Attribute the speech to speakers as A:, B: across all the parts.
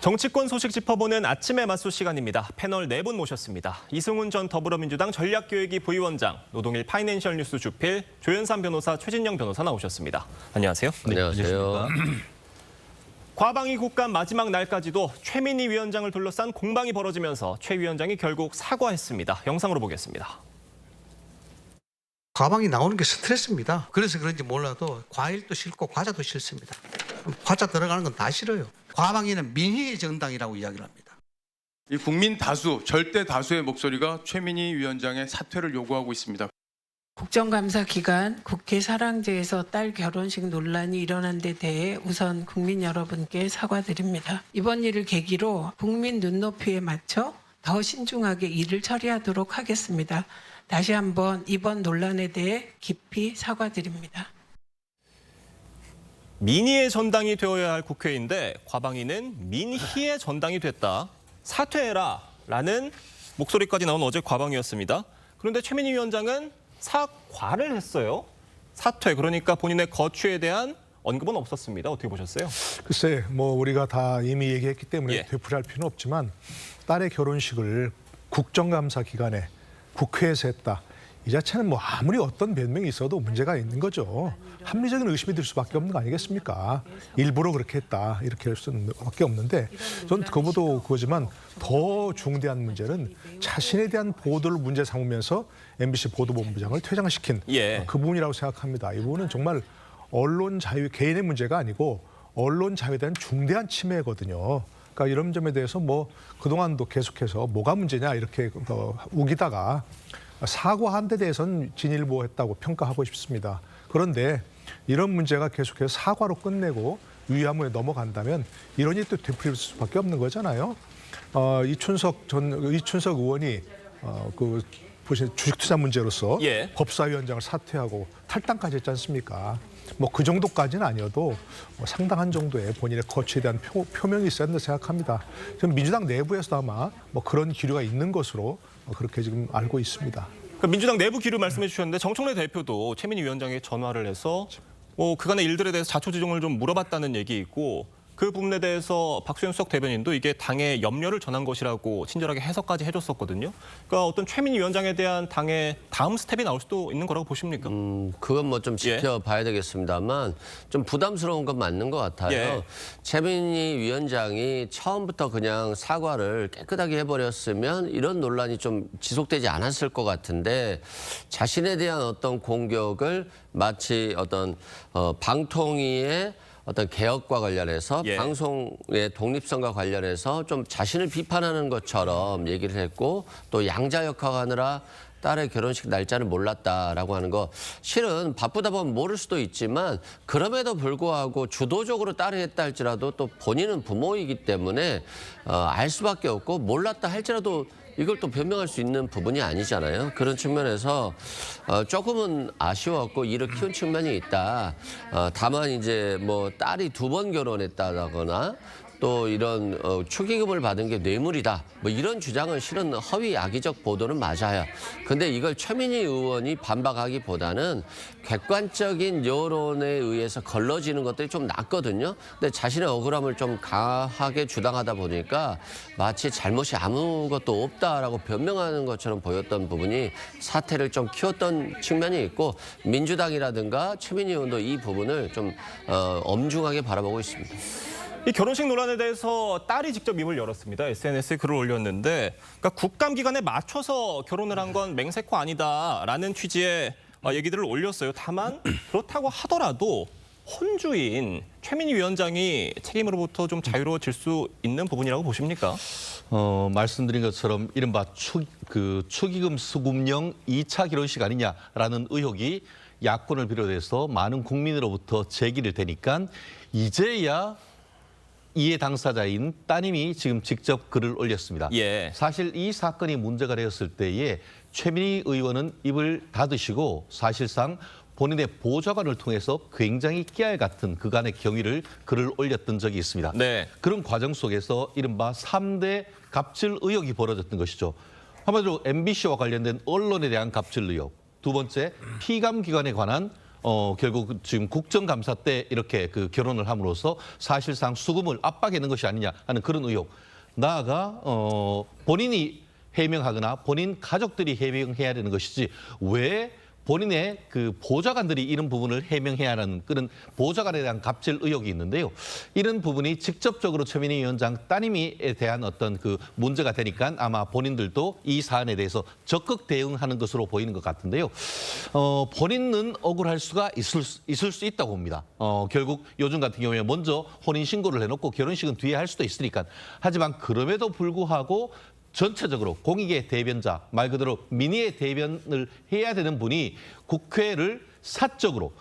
A: 정치권 소식 짚어보는 아침의 맞수 시간입니다. 패널 4분 모셨습니다. 이승훈 전 더불어민주당 전략기획위 부위원장, 노동일 파이낸셜 뉴스 주필, 조현삼 변호사, 최진영 변호사 나오셨습니다. 안녕하세요.
B: 안녕하세요.
A: 과방위 국감 마지막 날까지도 최민희 위원장을 둘러싼 공방이 벌어지면서 최 위원장이 결국 사과했습니다. 영상으로 보겠습니다.
C: 과방이 나오는 게 스트레스입니다. 그래서 그런지 몰라도 과일도 싫고 과자도 싫습니다. 과자 들어가는 건 다 싫어요. 과방위는 민의의 정당이라고 이야기를 합니다.
D: 이 국민 다수, 절대 다수의 목소리가 최민희 위원장의 사퇴를 요구하고 있습니다.
E: 국정감사 기간 국회 사랑제에서 딸 결혼식 논란이 일어난 데 대해 우선 국민 여러분께 사과드립니다. 이번 일을 계기로 국민 눈높이에 맞춰 더 신중하게 일을 처리하도록 하겠습니다. 다시 한번 이번 논란에 대해 깊이 사과드립니다.
A: 민의의 전당이 되어야 할 국회인데 과방위는 민희의 전당이 됐다. 사퇴해라라는 목소리까지 나온 어제 과방위였습니다. 그런데 최민희 위원장은 사과를 했어요. 사퇴, 그러니까 본인의 거취에 대한 언급은 없었습니다. 어떻게 보셨어요?
F: 글쎄, 우리가 다 이미 얘기했기 때문에 되풀이할 필요는 없지만 딸의 결혼식을 국정감사 기간에 국회에서 했다. 이 자체는 아무리 어떤 변명이 있어도 문제가 있는 거죠. 합리적인 의심이 들 수밖에 없는 거 아니겠습니까? 일부러 그렇게 했다. 이렇게 할 수밖에 없는데 전 그거보다 그거지만 더 중대한 문제는 자신에 대한 보도를 문제 삼으면서 MBC 보도본부장을 퇴장시킨 그 부분이라고 생각합니다. 이 부분은 정말 언론 자유, 개인의 문제가 아니고 언론 자유에 대한 중대한 침해거든요. 그러니까 이런 점에 대해서 그동안도 계속해서 뭐가 문제냐 이렇게 우기다가 사과한 데 대해서는 진일보했다고 평가하고 싶습니다. 그런데 이런 문제가 계속해서 사과로 끝내고 위안부에 넘어간다면 이런 일이 또 되풀이될 수밖에 없는 거잖아요. 이춘석 의원이 보신 주식투자 문제로서 법사위원장을 사퇴하고 탈당까지 했지 않습니까? 그 정도까지는 아니어도 상당한 정도의 본인의 거취에 대한 표명이 있어야 한다고 생각합니다. 지금 민주당 내부에서도 아마 그런 기류가 있는 것으로 그렇게 지금 알고 있습니다.
A: 민주당 내부 기류 말씀해 주셨는데 정청래 대표도 최민희 위원장에게 전화를 해서 그간의 일들에 대해서 자초지종을 좀 물어봤다는 얘기 있고 그 부분에 대해서 박수현 수석 대변인도 이게 당의 염려를 전한 것이라고 친절하게 해석까지 해줬었거든요. 그러니까 어떤 최민희 위원장에 대한 당의 다음 스텝이 나올 수도 있는 거라고 보십니까?
B: 그건 좀 지켜봐야 되겠습니다만 좀 부담스러운 건 맞는 것 같아요. 최민희 위원장이 처음부터 그냥 사과를 깨끗하게 해버렸으면 이런 논란이 좀 지속되지 않았을 것 같은데 자신에 대한 어떤 공격을 마치 어떤 방통위의 어떤 개혁과 관련해서 방송의 독립성과 관련해서 좀 자신을 비판하는 것처럼 얘기를 했고 또 양자역학하느라 딸의 결혼식 날짜를 몰랐다라고 하는 거 실은 바쁘다 보면 모를 수도 있지만 그럼에도 불구하고 주도적으로 딸이 했다 할지라도 또 본인은 부모이기 때문에 알 수밖에 없고 몰랐다 할지라도 이걸 또 변명할 수 있는 부분이 아니잖아요. 그런 측면에서 조금은 아쉬웠고 이를 키운 측면이 있다. 다만 이제 딸이 2번 결혼했다거나 또 이런 축의금을 받은 게 뇌물이다. 이런 주장은 실은 허위 악의적 보도는 맞아요. 근데 이걸 최민희 의원이 반박하기보다는 객관적인 여론에 의해서 걸러지는 것들이 좀 낫거든요. 근데 자신의 억울함을 좀 강하게 주장하다 보니까 마치 잘못이 아무것도 없다라고 변명하는 것처럼 보였던 부분이 사태를 좀 키웠던 측면이 있고 민주당이라든가 최민희 의원도 이 부분을 좀 엄중하게 바라보고 있습니다.
A: 이 결혼식 논란에 대해서 딸이 직접 입을 열었습니다. SNS에 글을 올렸는데 그러니까 국감 기간에 맞춰서 결혼을 한 건 맹세코 아니다라는 취지의 얘기들을 올렸어요. 다만 그렇다고 하더라도 혼주인 최민희 위원장이 책임으로부터 좀 자유로워질 수 있는 부분이라고 보십니까?
G: 말씀드린 것처럼 이른바 축의금 수금령 2차 결혼식 아니냐라는 의혹이 야권을 비롯해서 많은 국민으로부터 제기를 되니까 이제야 이해 당사자인 따님이 지금 직접 글을 올렸습니다. 사실 이 사건이 문제가 되었을 때에 최민희 의원은 입을 닫으시고 사실상 본인의 보좌관을 통해서 굉장히 깨알 같은 그간의 경위를 글을 올렸던 적이 있습니다. 그런 과정 속에서 이른바 3대 갑질 의혹이 벌어졌던 것이죠. 한마디로 MBC와 관련된 언론에 대한 갑질 의혹, 두 번째 피감기관에 관한 결국 지금 국정감사 때 이렇게 그 결혼을 함으로써 사실상 수금을 압박하는 것이 아니냐 하는 그런 의혹. 나아가 본인이 해명하거나 본인 가족들이 해명해야 되는 것이지 왜 본인의 그 보좌관들이 이런 부분을 해명해야 하는 그런 보좌관에 대한 갑질 의혹이 있는데요. 이런 부분이 직접적으로 최민희 위원장 따님에 대한 어떤 그 문제가 되니까 아마 본인들도 이 사안에 대해서 적극 대응하는 것으로 보이는 것 같은데요. 본인은 억울할 수가 있을 수 있다고 봅니다. 결국 요즘 같은 경우에 먼저 혼인 신고를 해놓고 결혼식은 뒤에 할 수도 있으니까. 하지만 그럼에도 불구하고 전체적으로 공익의 대변자, 말 그대로 민의의 대변을 해야 되는 분이 국회를 사적으로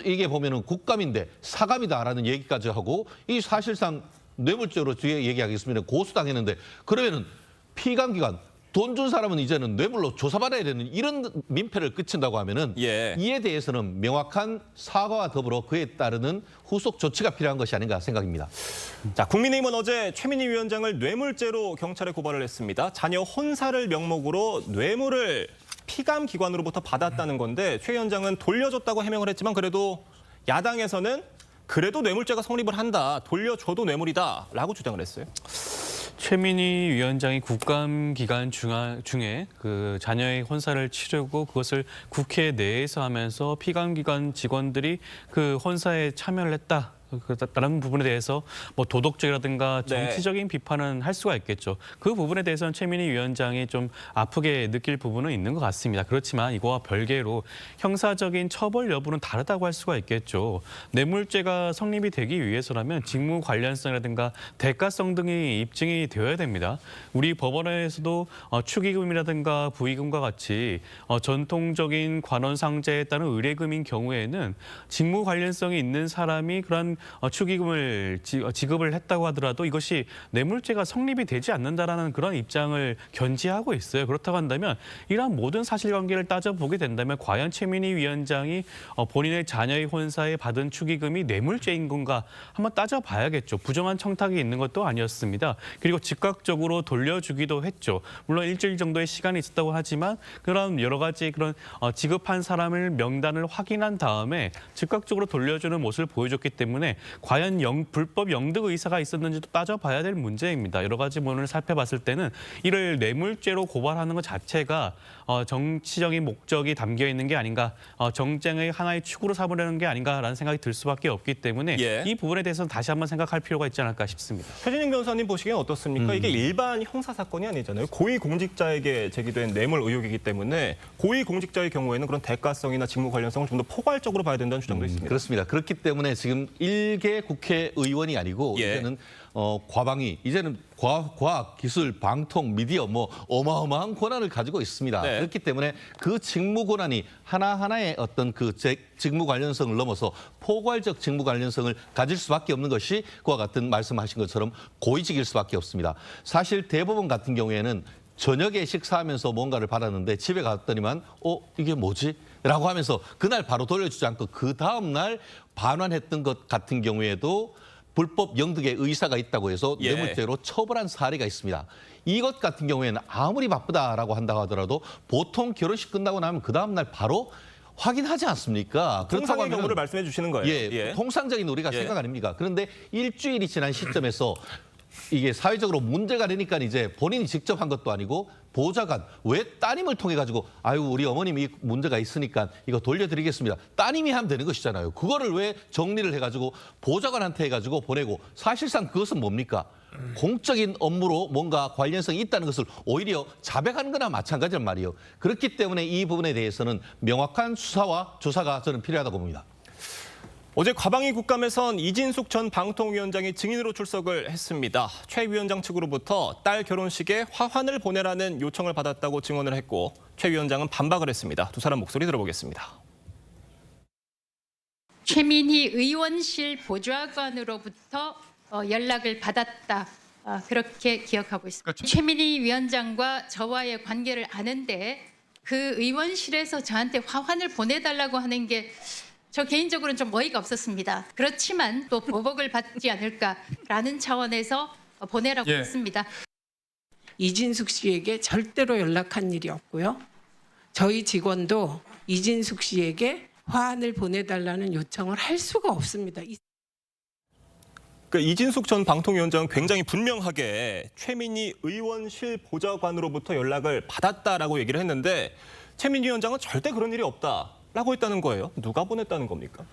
G: 이게 보면은 국감인데 사감이다라는 얘기까지 하고 이 사실상 뇌물죄로 뒤에 얘기하겠습니다. 고소당했는데 그러면은 피감기관 돈 준 사람은 이제는 뇌물로 조사받아야 되는 이런 민폐를 끼친다고 하면은 이에 대해서는 명확한 사과와 더불어 그에 따르는 후속 조치가 필요한 것이 아닌가 생각입니다.
A: 자, 국민의힘은 어제 최민희 위원장을 뇌물죄로 경찰에 고발을 했습니다. 자녀 혼사를 명목으로 뇌물을 피감 기관으로부터 받았다는 건데 최 위원장은 돌려줬다고 해명을 했지만 그래도 야당에서는 그래도 뇌물죄가 성립을 한다. 돌려줘도 뇌물이다라고 주장을 했어요.
H: 최민희 위원장이 국감 기간 중에 그 자녀의 혼사를 치르고 그것을 국회 내에서 하면서 피감 기관 직원들이 그 혼사에 참여를 했다. 다른 부분에 대해서 뭐 도덕적이라든가 정치적인 비판은 할 수가 있겠죠. 그 부분에 대해서는 최민희 위원장이 좀 아프게 느낄 부분은 있는 것 같습니다. 그렇지만 이거와 별개로 형사적인 처벌 여부는 다르다고 할 수가 있겠죠. 뇌물죄가 성립이 되기 위해서라면 직무 관련성이라든가 대가성 등이 입증이 되어야 됩니다. 우리 법원에서도 축의금이라든가 부의금과 같이 전통적인 관원 상제에 따른 의례금인 경우에는 직무 관련성이 있는 사람이 그런 축의금을 지급을 했다고 하더라도 이것이 뇌물죄가 성립이 되지 않는다라는 그런 입장을 견지하고 있어요. 그렇다고 한다면 이러한 모든 사실관계를 따져보게 된다면 과연 최민희 위원장이 본인의 자녀의 혼사에 받은 축의금이 뇌물죄인 건가 한번 따져봐야겠죠. 부정한 청탁이 있는 것도 아니었습니다. 그리고 즉각적으로 돌려주기도 했죠. 물론 일주일 정도의 시간이 있었다고 하지만 그런 여러 가지 그런 지급한 사람을 명단을 확인한 다음에 즉각적으로 돌려주는 모습을 보여줬기 때문에 과연 불법 영득 의사가 있었는지도 따져봐야 될 문제입니다. 여러 가지 부분을 살펴봤을 때는 이를 뇌물죄로 고발하는 것 자체가 정치적인 목적이 담겨 있는 게 아닌가, 정쟁의 하나의 축으로 삼으려는 게 아닌가라는 생각이 들 수밖에 없기 때문에 이 부분에 대해서는 다시 한번 생각할 필요가 있지 않을까 싶습니다.
A: 최진영 변호사님 보시기엔 어떻습니까? 이게 일반 형사 사건이 아니잖아요. 고위공직자에게 제기된 뇌물 의혹이기 때문에 고위공직자의 경우에는 그런 대가성이나 직무 관련성을 좀 더 포괄적으로 봐야 된다는 주장도 있습니다.
G: 그렇습니다. 그렇기 때문에 지금 일개 국회의원이 아니고 이제는 과방위, 이제는 과학, 기술, 방통, 미디어 뭐 어마어마한 권한을 가지고 있습니다. 그렇기 때문에 그 직무 권한이 하나하나의 어떤 그 직무 관련성을 넘어서 포괄적 직무 관련성을 가질 수밖에 없는 것이 그와 같은 말씀하신 것처럼 고위직일 수밖에 없습니다. 사실 대법원 같은 경우에는 저녁에 식사하면서 뭔가를 받았는데 집에 갔더니만 이게 뭐지? 라고 하면서 그날 바로 돌려주지 않고 그 다음 날 반환했던 것 같은 경우에도 불법 영득의 의사가 있다고 해서 뇌물죄로 처벌한 사례가 있습니다. 이것 같은 경우에는 아무리 바쁘다라고 한다고 하더라도 보통 결혼식 끝나고 나면 그 다음 날 바로 확인하지 않습니까?
A: 통상의 경우를 말씀해 주시는 거예요.
G: 통상적인 우리가 생각 아닙니까? 그런데 일주일이 지난 시점에서 이게 사회적으로 문제가 되니까 이제 본인이 직접 한 것도 아니고 보좌관, 왜 따님을 통해 가지고 아유 우리 어머님이 문제가 있으니까 이거 돌려드리겠습니다. 따님이 하면 되는 것이잖아요. 그거를 왜 정리를 해가지고 보좌관한테 해가지고 보내고 사실상 그것은 뭡니까? 공적인 업무로 뭔가 관련성이 있다는 것을 오히려 자백하는 거나 마찬가지란 말이에요. 그렇기 때문에 이 부분에 대해서는 명확한 수사와 조사가 저는 필요하다고 봅니다.
A: 어제 과방위 국감에선 이진숙 전 방통위원장이 증인으로 출석을 했습니다. 최 위원장 측으로부터 딸 결혼식에 화환을 보내라는 요청을 받았다고 증언을 했고 최 위원장은 반박을 했습니다. 두 사람 목소리 들어보겠습니다.
I: 최민희 의원실 보좌관으로부터 연락을 받았다. 그렇게 기억하고 있습니다. 최민희 위원장과 저와의 관계를 아는데 그 의원실에서 저한테 화환을 보내달라고 하는 게 저 개인적으로는 좀 어이가 없었습니다. 그렇지만 또 보복을 받지 않을까라는 차원에서 보내라고 했습니다.
E: 이진숙 씨에게 절대로 연락한 일이 없고요. 저희 직원도 이진숙 씨에게 화환을 보내달라는 요청을 할 수가 없습니다.
A: 이진숙 전 방통위원장은 굉장히 분명하게 최민희 의원실 보좌관으로부터 연락을 받았다라고 얘기를 했는데 최민희 위원장은 절대 그런 일이 없다라고 했다는 거예요. 누가 보냈다는 겁니까?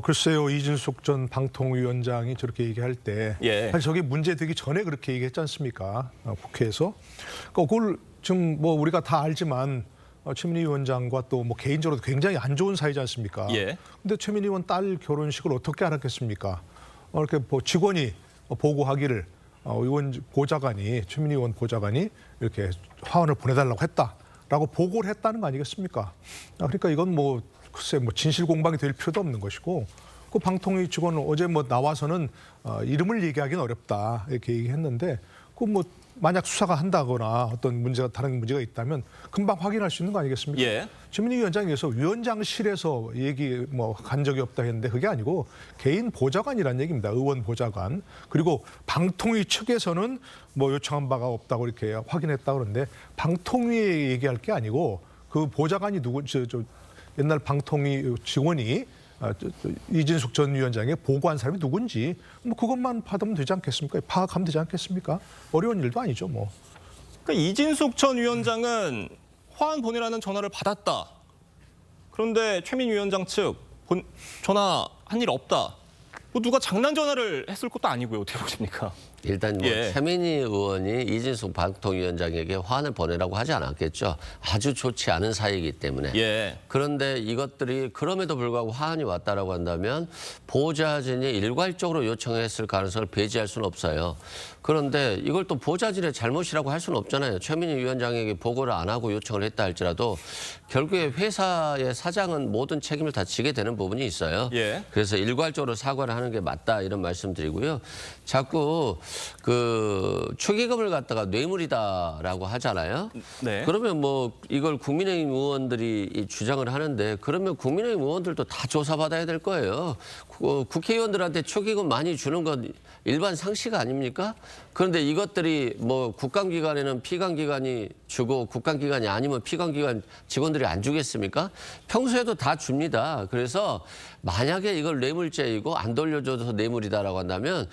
F: 글쎄요. 이진숙 전 방통위원장이 저렇게 얘기할 때
A: 예.
F: 사실 저게 문제되기 전에 그렇게 얘기했지 않습니까? 국회에서. 그걸 지금 뭐 우리가 다 알지만 최민희 위원장과 또 뭐 개인적으로도 굉장히 안 좋은 사이지 않습니까?
A: 예.
F: 근데 최민희 의원 딸 결혼식을 어떻게 알았겠습니까? 이렇게 직원이 보고하기를 의원 보좌관이 최민희 의원 보좌관이 이렇게 화환을 보내달라고 했다라고 보고를 했다는 거 아니겠습니까? 그러니까 이건 뭐 글쎄 뭐 진실 공방이 될 필요도 없는 것이고 그 방통위 직원은 어제 뭐 나와서는 이름을 얘기하기는 어렵다 이렇게 얘기했는데 그 뭐 만약 수사가 한다거나 어떤 문제가 다른 문제가 있다면 금방 확인할 수 있는 거 아니겠습니까?
A: 예.
F: 최민희 위원장께서 위원장실에서 얘기 간 적이 없다 했는데 그게 아니고 개인 보좌관이라는 얘기입니다. 의원 보좌관. 그리고 방통위 측에서는 뭐 요청한 바가 없다고 이렇게 확인했다 그러는데 방통위에 얘기할 게 아니고 그 보좌관이 옛날 방통위 직원이 이진숙 전 위원장의 보고한 사람이 누군지 뭐 그것만 받으면 되지 않겠습니까? 파악하면 되지 않겠습니까? 어려운 일도 아니죠, 뭐.
A: 그러니까 이진숙 전 위원장은 화환 보내라는 전화를 받았다. 그런데 최민희 위원장 측 전화한 일 없다. 뭐 누가 장난 전화를 했을 것도 아니고요. 어떻게 보십니까?
B: 일단 뭐
A: 예.
B: 최민희 의원이 이진숙 방통위원장에게 화환을 보내라고 하지 않았겠죠. 아주 좋지 않은 사이이기 때문에.
A: 예.
B: 그런데 이것들이 그럼에도 불구하고 화환이 왔다라고 한다면 보좌진이 일괄적으로 요청했을 가능성을 배제할 수는 없어요. 그런데 이걸 또 보좌진의 잘못이라고 할 수는 없잖아요. 최민희 위원장에게 보고를 안 하고 요청을 했다 할지라도 결국에 회사의 사장은 모든 책임을 다 지게 되는 부분이 있어요.
A: 예.
B: 그래서 일괄적으로 사과를 하는 게 맞다 이런 말씀드리고요. 자꾸 그 축의금을 갖다가 뇌물이다라고 하잖아요.
A: 네.
B: 그러면 뭐 이걸 국민의힘 의원들이 주장을 하는데 그러면 국민의힘 의원들도 다 조사받아야 될 거예요. 국회의원들한테 축의금 많이 주는 건 일반 상식 아닙니까? 그런데 이것들이 뭐 국감기관에는 피감기관이 주고 국감기관이 아니면 피감기관 직원들이 안 주겠습니까? 평소에도 다 줍니다. 그래서 만약에 이걸 뇌물죄이고 안 돌려줘서 뇌물이다라고 한다면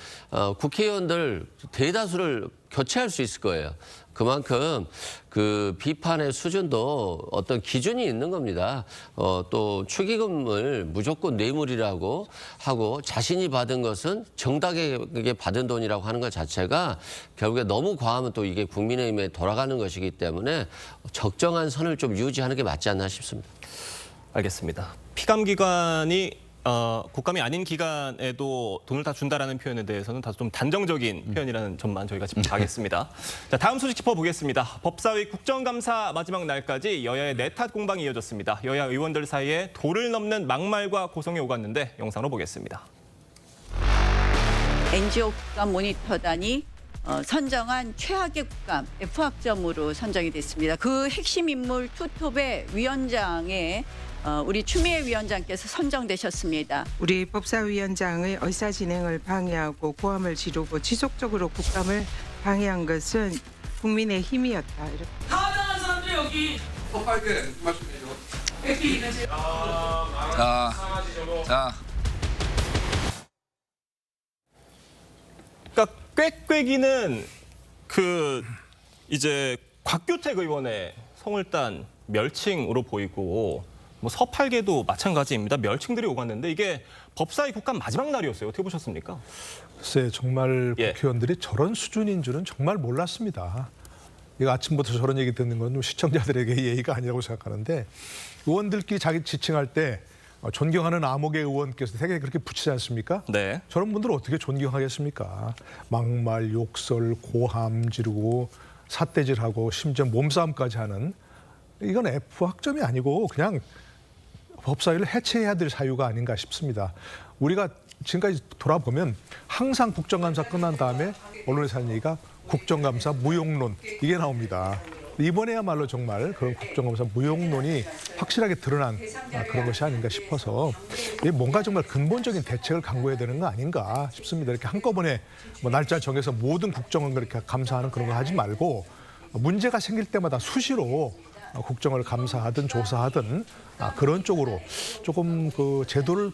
B: 국회의원들 대다수를 교체할 수 있을 거예요. 그만큼 그 비판의 수준도 어떤 기준이 있는 겁니다. 또 축의금을 무조건 뇌물이라고 하고 자신이 받은 것은 정당하게 받은 돈이라고 하는 것 자체가 결국에 너무 과하면 또 이게 국민의힘에 돌아가는 것이기 때문에 적정한 선을 좀 유지하는 게 맞지 않나 싶습니다.
A: 알겠습니다. 피감기관이 국감이 아닌 기간에도 돈을 다 준다라는 표현에 대해서는 다소 좀 단정적인 표현이라는 점만 저희가 짚어가겠습니다. 자, 다음 소식 짚어보겠습니다. 법사위 국정감사 마지막 날까지 여야의 내탓 공방이 이어졌습니다. 여야 의원들 사이에 도를 넘는 막말과 고성이 오갔는데 영상으로 보겠습니다.
J: NGO 국감 모니터단이 선정한 최악의 국감 F학점으로 선정이 됐습니다. 그 핵심 인물 투톱의 위원장에 우리 추미애 위원장께서 선정되셨습니다.
K: 우리 법사위원장의 의사 진행을 방해하고 고함을 지르고 지속적으로 국감을 방해한 것은 국민의 힘이었다. 이렇게.
L: 타당한 사람들 여기.
C: 법할때 말씀해줘.
L: 자.
A: 그러니까 꾀꾀기는 이제 곽규택 의원의 성을 딴 멸칭으로 보이고 뭐 서팔계도 마찬가지입니다. 멸칭들이 오갔는데 이게 법사위 국감 마지막 날이었어요. 어떻게 보셨습니까?
F: 글쎄 정말 국회의원들이 저런 수준인 줄은 정말 몰랐습니다. 이거 아침부터 저런 얘기 듣는 건 시청자들에게 예의가 아니라고 생각하는데 의원들끼리 자기 지칭할 때 존경하는 암흑의 의원께서 되게 그렇게 붙이지 않습니까?
A: 네.
F: 저런 분들을 어떻게 존경하겠습니까? 막말, 욕설, 고함 지르고 삿대질하고 심지어 몸싸움까지 하는 이건 F학점이 아니고 그냥 법사위를 해체해야 될 사유가 아닌가 싶습니다. 우리가 지금까지 돌아보면 항상 국정감사 끝난 다음에 언론에서 하는 얘기가 국정감사 무용론 이게 나옵니다. 이번에야말로 정말 그런 국정감사 무용론이 확실하게 드러난 그런 것이 아닌가 싶어서 뭔가 정말 근본적인 대책을 강구해야 되는 거 아닌가 싶습니다. 이렇게 한꺼번에 뭐 날짜 정해서 모든 국정을 그렇게 감사하는 그런 거 하지 말고 문제가 생길 때마다 수시로 국정을 감사하든 조사하든 그런 쪽으로 조금 그 제도를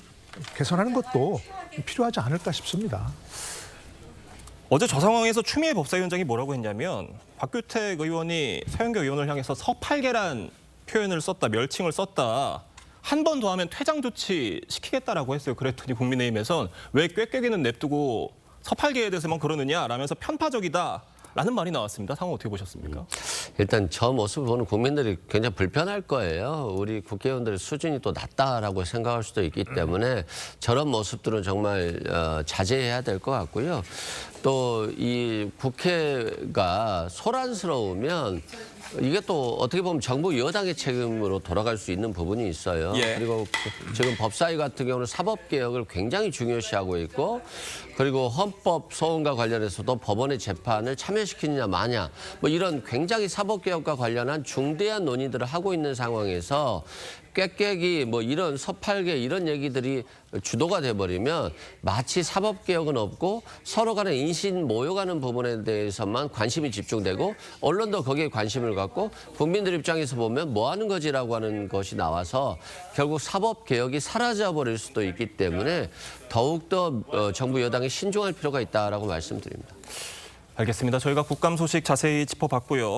F: 개선하는 것도 필요하지 않을까 싶습니다.
A: 어제 저 상황에서 추미애 법사위원장이 뭐라고 했냐면 박규택 의원이 서영교 의원을 향해서 서팔계란 표현을 썼다, 멸칭을 썼다. 한 번 더 하면 퇴장 조치 시키겠다라고 했어요. 그랬더니 국민의힘에선 왜 꾀꾀기는 냅두고 서팔계에 대해서만 그러느냐라면서 편파적이다라는 말이 나왔습니다. 상황 어떻게 보셨습니까?
B: 일단 저 모습을 보는 국민들이 굉장히 불편할 거예요. 우리 국회의원들의 수준이 또 낮다라고 생각할 수도 있기 때문에 저런 모습들은 정말 자제해야 될 것 같고요. 또 이 국회가 소란스러우면 이게 또 어떻게 보면 정부 여당의 책임으로 돌아갈 수 있는 부분이 있어요.
A: 예.
B: 그리고 지금 법사위 같은 경우는 사법개혁을 굉장히 중요시하고 있고 그리고 헌법 소원과 관련해서도 법원의 재판을 참여시키느냐 마냐 뭐 이런 굉장히 사법개혁과 관련한 중대한 논의들을 하고 있는 상황에서 꾀꾀기 뭐 이런 서팔계 이런 얘기들이 주도가 돼버리면 마치 사법개혁은 없고 서로 간에 인신 모욕하는 부분에 대해서만 관심이 집중되고 언론도 거기에 관심을 갖고 국민들 입장에서 보면 뭐 하는 거지라고 하는 것이 나와서 결국 사법개혁이 사라져버릴 수도 있기 때문에 더욱더 정부 여당이 신중할 필요가 있다라고 말씀드립니다.
A: 알겠습니다. 저희가 국감 소식 자세히 짚어봤고요.